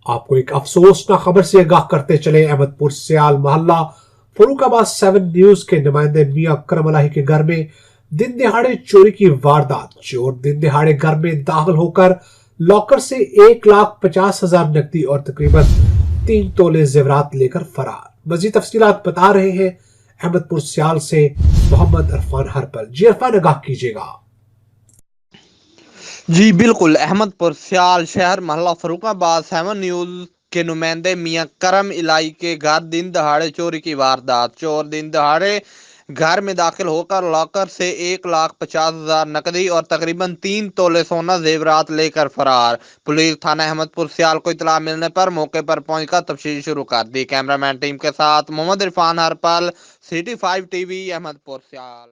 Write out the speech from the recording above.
आपको एक अफसोसनाक खबर से आगाह करते चले। अहमदपुर सियाल मोहल्ला फरूखाबाद 7 न्यूज के नुमाइंदे मियां करम अलाही के घर में दिन दिहाड़े चोरी की वारदात। चोर दिन दिहाड़े घर में दाखिल होकर लॉकर से 1,50,000 नकदी और तकरीबन 3 तोले जेवरात लेकर फरार। मजीद तफसीलात बता रहे हैं अहमदपुर सियाल से मोहम्मद इरफान हरपल। जी इरफान, आगाह कीजिएगा। जी बिल्कुल, अहमदपुर सियाल शहर मोहल्ला फरूखाबाद 7 न्यूज के नुमाइंदे मियां करम इलाई के घर दिन दहाड़े चोरी की वारदात। चोर दिन दहाड़े घर में दाखिल होकर लॉकर से 1,50,000 नकदी और तकरीबन 3 तोले सोना जेवरात लेकर फरार। पुलिस थाना अहमदपुर सियाल को इतला मिलने पर मौके पर पहुंचकर तफ्तीश शुरू कर दी। कैमरामैन टीम के साथ मोहम्मद इरफान हरपल, City 5 TV, अहमदपुर सियाल।